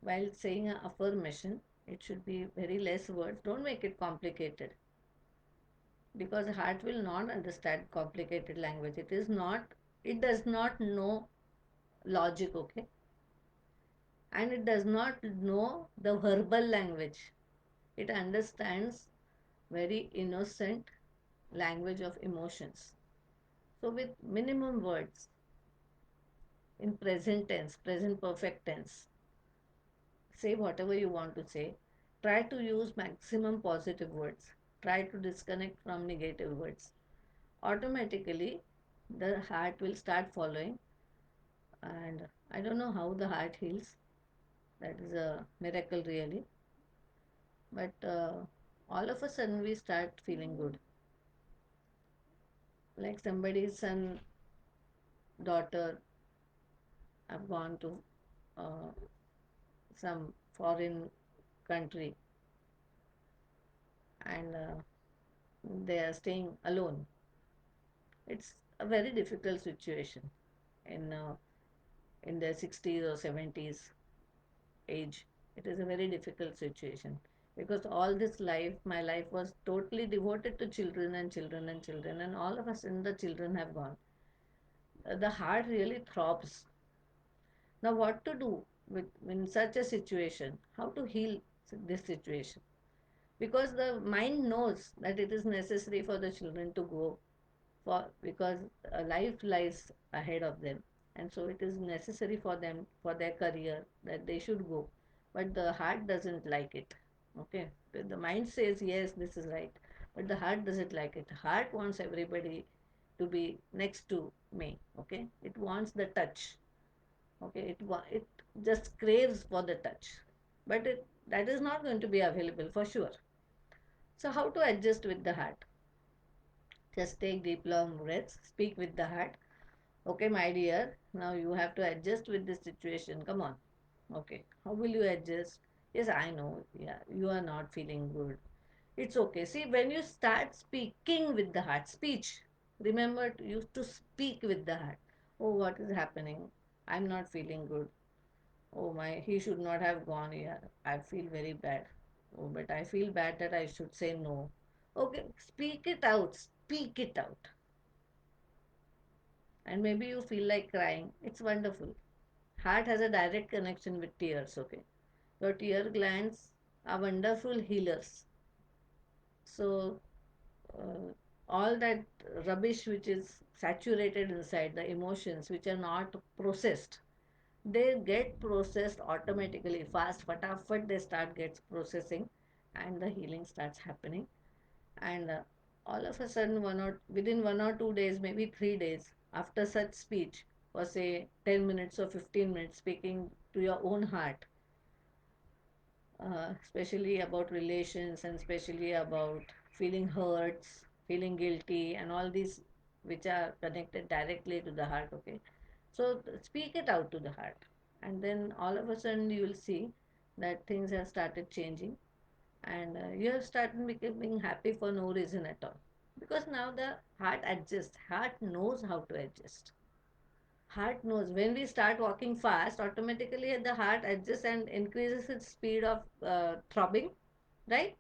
while saying an affirmation, it should be very less words. Don't make it complicated, because heart will not understand complicated language. It does not know logic, okay? And it does not know the verbal language. It understands very innocent language of emotions. So with minimum words, in present tense, present perfect tense, say whatever you want to say. Try to use maximum positive words. Try to disconnect from negative words. Automatically, the heart will start following. And I don't know how the heart heals. That is a miracle, really. But all of a sudden, we start feeling good. Like somebody's son, daughter have gone to uh, some foreign country, and they are staying alone. It's a very difficult situation in their 60s or 70s age. It is a very difficult situation because all this life, my life was totally devoted to children and children and children, and all of us in the children have gone. The heart really throbs. Now, what to do with in such a situation? How to heal this situation? Because the mind knows that it is necessary for the children to go for because a life lies ahead of them, and so it is necessary for them for their career that they should go, but the heart doesn't like it. Okay, the mind says yes, this is right, but the heart doesn't like it. Heart wants everybody to be next to me. Okay, it wants the touch. Okay, it just craves for the touch, but it that is not going to be available for sure. So how to adjust with the heart? Just take deep long breaths, speak with the heart. Okay, my dear, now you have to adjust with this situation. Come on. Okay, how will you adjust? Yes, I know. Yeah, you are not feeling good. It's okay. See, when you start speaking with the heart, speech, remember to speak with the heart. Oh, what is happening? I'm not feeling good. Oh my, he should not have gone here. I feel very bad. Oh, but I feel bad that I should say no. Okay, speak it out. Speak it out. And maybe you feel like crying. It's wonderful. Heart has a direct connection with tears, okay? Your tear glands are wonderful healers. So, uh, all that rubbish which is saturated inside, the emotions which are not processed, they get processed automatically fast fatafat they start gets processing, and the healing starts happening. And all of a sudden, within 1 or 2 days, maybe 3 days after such speech, or say 10 minutes or 15 minutes speaking to your own heart, especially about relations and especially about feeling hurts, feeling guilty, and all these which are connected directly to the heart. Okay, so speak it out to the heart, and then all of a sudden you will see that things have started changing, and you have started becoming happy for no reason at all, because now the heart adjusts. Heart knows how to adjust. Heart knows when we start walking fast, automatically the heart adjusts and increases its speed of throbbing, right?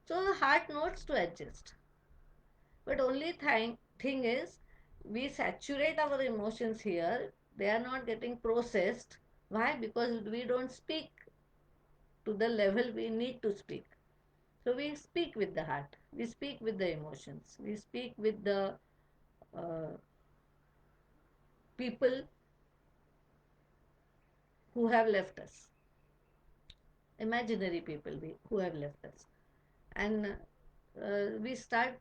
So the heart knows to adjust. But only thing is, we saturate our emotions here. They are not getting processed. Why? Because we don't speak to the level we need to speak. So we speak with the heart. We speak with the emotions. We speak with the uh, people who have left us, imaginary people who have left us. And we start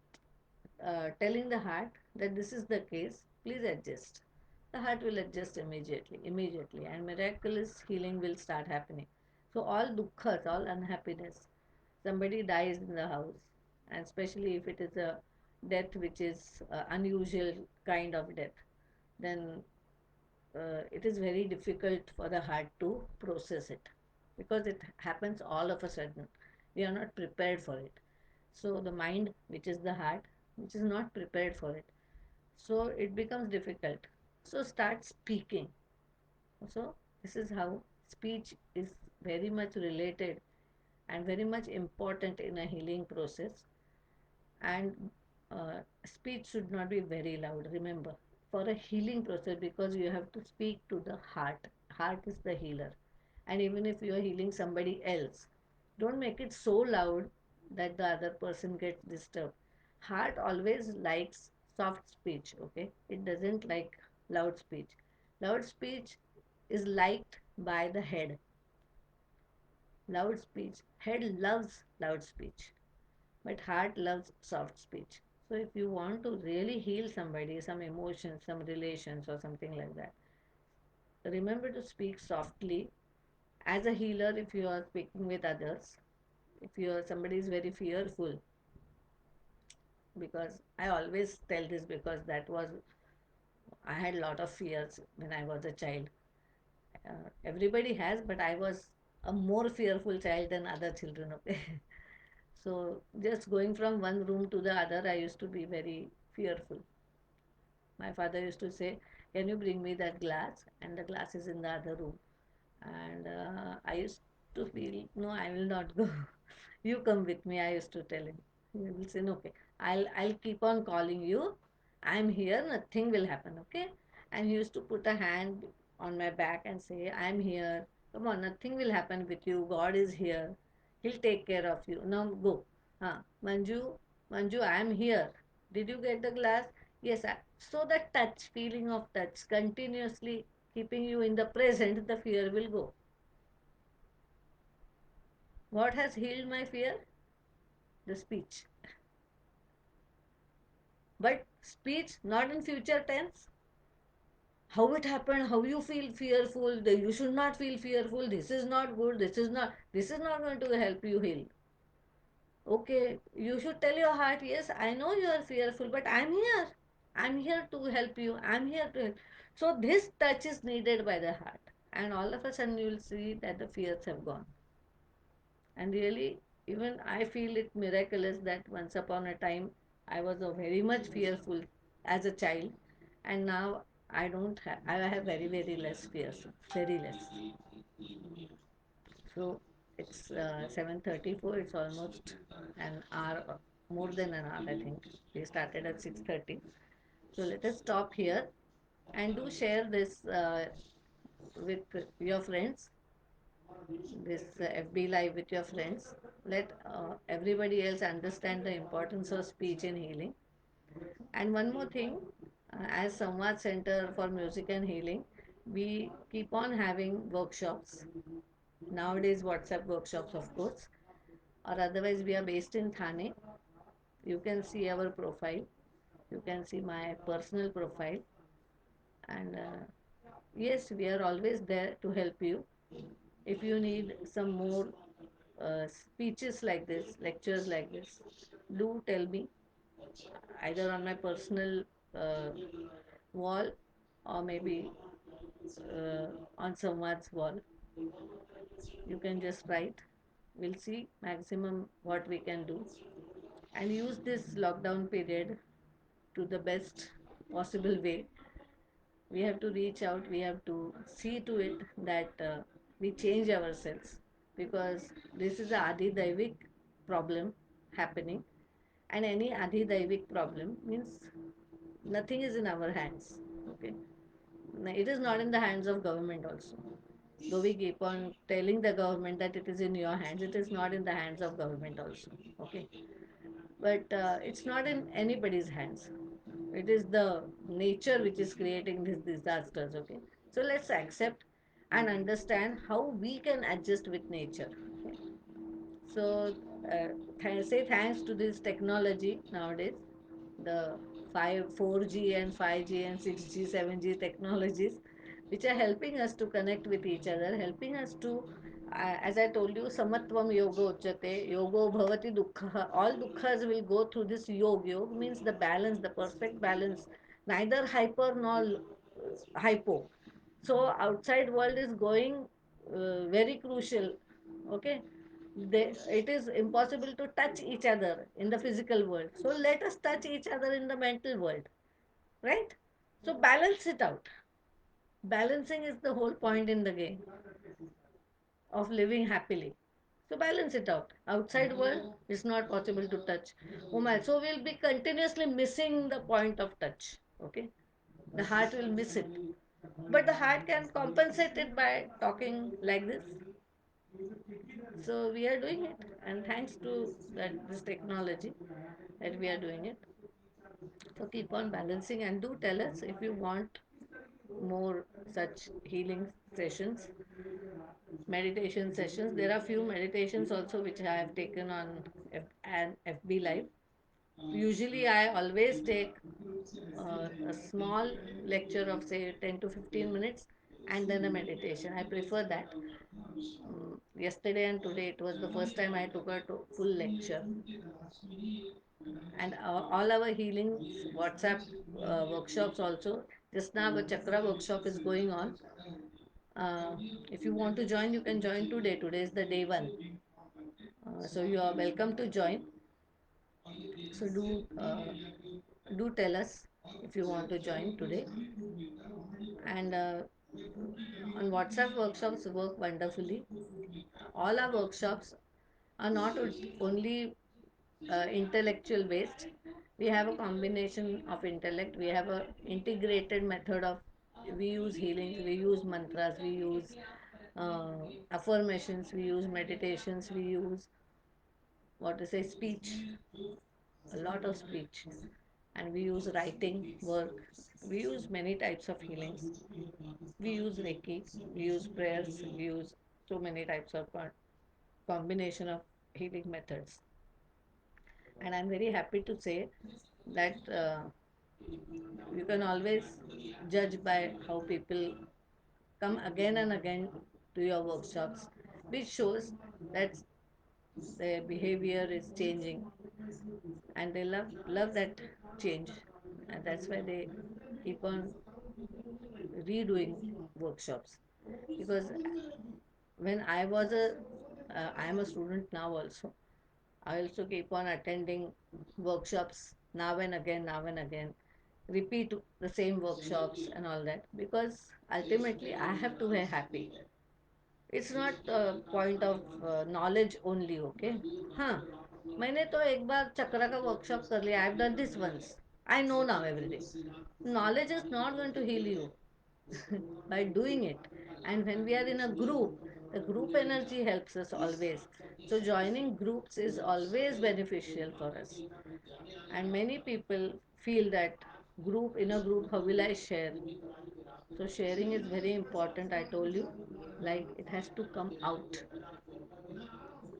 telling the heart that this is the case, please adjust. The heart will adjust immediately, and miraculous healing will start happening. So all dukkhas, all unhappiness, somebody dies in the house, and especially if it is a death which is unusual kind of death, then it is very difficult for the heart to process it, because it happens all of a sudden. We are not prepared for it. So the mind, which is the heart, which is not prepared for it, so it becomes difficult. So start speaking. So this is how speech is very much related and very much important in a healing process. And speech should not be very loud, remember, for a healing process, because you have to speak to the heart. Heart is the healer. And even if you are healing somebody else, don't make it so loud that the other person gets disturbed. Heart always likes soft speech. Okay, it doesn't like loud speech. Loud speech is liked by the head. Loud speech, head loves loud speech, but heart loves soft speech. So if you want to really heal somebody, some emotions, some relations, or something like that, remember to speak softly. As a healer, if you are speaking with others, if you are somebody is very fearful, because I always tell this because that was I had a lot of fears when I was a child. Everybody has, but I was a more fearful child than other children. Okay, so just going from one room to the other, I used to be very fearful. My father used to say, "Can you bring me that glass?" And the glass is in the other room. And I used to feel, no, I will not go. You come with me, I used to tell him. He will say, no, okay, I'll keep on calling you. I'm here, nothing will happen, okay? And he used to put a hand on my back and say, I'm here. Come on, nothing will happen with you. God is here. He'll take care of you. Now go. Manju, I'm here. Did you get the glass? Yes. So the touch, feeling of touch, continuously keeping you in the present, the fear will go. What has healed my fear? The speech. But speech not in future tense. How it happened, how you feel fearful, you should not feel fearful, this is not good, this is not going to help you heal. Okay, you should tell your heart, yes, I know you are fearful, but I'm here to help you, I'm here to help. So this touch is needed by the heart, and all of a sudden you will see that the fears have gone. And really, even I feel it miraculous that once upon a time I was a very much fearful as a child, and now I have very, very less fears, very less. So it's 7:34. It's almost an hour, more than an hour, I think. We started at 6:30. So let us stop here and do share this with your friends, this FB Live with your friends. Let everybody else understand the importance of speech in healing. And one more thing, as Samvad Center for Music and Healing, we keep on having workshops. Nowadays, WhatsApp workshops, of course, or otherwise, we are based in Thane. You can see our profile. You can see my personal profile. And yes, we are always there to help you. If you need some more speeches like this, lectures like this, do tell me, either on my personal uh, wall or maybe on someone's wall. You can just write. We'll see maximum what we can do, and use this lockdown period to the best possible way. We have to reach out, we have to see to it that we change ourselves, because this is a Adi Daivik problem happening, and any Adi Daivik problem means nothing is in our hands. Okay, it is not in the hands of government also. Though we keep on telling the government that it is in your hands, it is not in the hands of government also. Okay, but it's not in anybody's hands. It is the nature which is creating these disasters. Okay, so let's accept and understand how we can adjust with nature. Okay? So say thanks to this technology nowadays, the 4G and 5G and 6G 7G technologies, which are helping us to connect with each other, helping us to, as I told you, samatvam yoga uchyate, yogo bhavati dukkha. All dukkhas will go through this yoga. Yoga means the balance, the perfect balance, neither hyper nor hypo. So outside world is going very crucial. Okay, it is impossible to touch each other in the physical world, so let us touch each other in the mental world, right? So balance it out. Balancing is the whole point in the game of living happily. So balance it out. Outside world is not possible to touch. Oh my, so we'll be continuously missing the point of touch. Okay, the heart will miss it, but the heart can compensate it by talking like this. So we are doing it, and thanks to this technology that we are doing it. So keep on balancing, and do tell us if you want more such healing sessions, meditation sessions. There are few meditations also which I have taken on an FB Live. Usually, I always take a small lecture of say 10 to 15 minutes and then a meditation. I prefer that. Yesterday and today, it was the first time I took a full lecture. And all our healing WhatsApp workshops also. Just now, a chakra workshop is going on. Uh, if you want to join, you can join today. Today is the day one. So you are welcome to join. So do tell us if you want to join today. And On WhatsApp workshops work wonderfully. All our workshops are not only intellectual based. We have a combination of intellect. We have a integrated method of, we use healings, we use mantras, we use uh, affirmations, we use meditations, we use what to say speech, a lot of speech, and we use writing work. We use many types of healings. We use Reiki, we use prayers, we use so many types of combination of healing methods. And I'm very happy to say that you can always judge by how people come again and again to your workshops, which shows that their behavior is changing, and they love that change, and that's why they keep on redoing workshops. Because when I was a I am a student now also, I also keep on attending workshops now and again, repeat the same workshops and all that, because ultimately I have to be happy. It's not a point of knowledge only, okay? हाँ, मैंने तो एक बार चक्र का workshop कर लिया. I've done this once. I know now everything. Knowledge is not going to heal you by doing it. And when we are in a group, the group energy helps us always. So joining groups is always beneficial for us. And many people feel that group, in a group, how will I share? So sharing is very important, I told you. Like, it has to come out.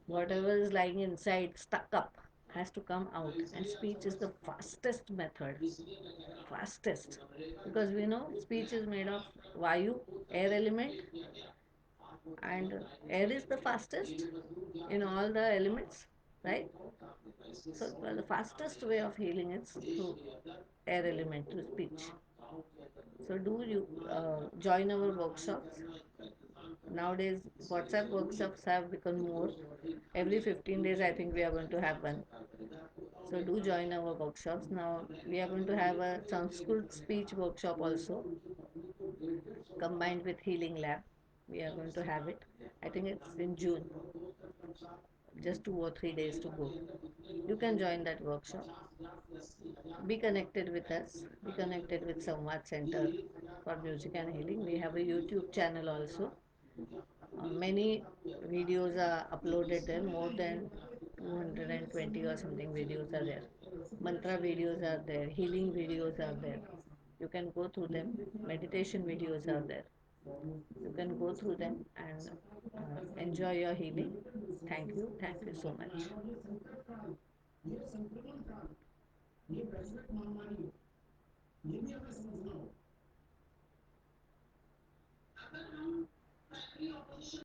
Whatever is lying inside, stuck up, has to come out. And speech is the fastest method. Fastest. Because we know speech is made of Vayu, air element, and air is the fastest in all the elements, right? So the fastest way of healing is through air element, through speech. So do you join our workshops? Nowadays, WhatsApp workshops have become more. Every 15 days, I think we are going to have one. So do join our workshops. Now we are going to have a Sanskrit speech workshop also, combined with healing lab. We are going to have it. I think it's in June. Just 2 or 3 days to go. You can join that workshop. Be connected with us. Be connected with Samvad Center for Music and Healing. We have a YouTube channel also. Many videos are uploaded there, more than 220 or something videos are there. Mantra videos are there, healing videos are there. You can go through them. Meditation videos are there. You can go through them and enjoy your healing. Thank you. Thank you so much.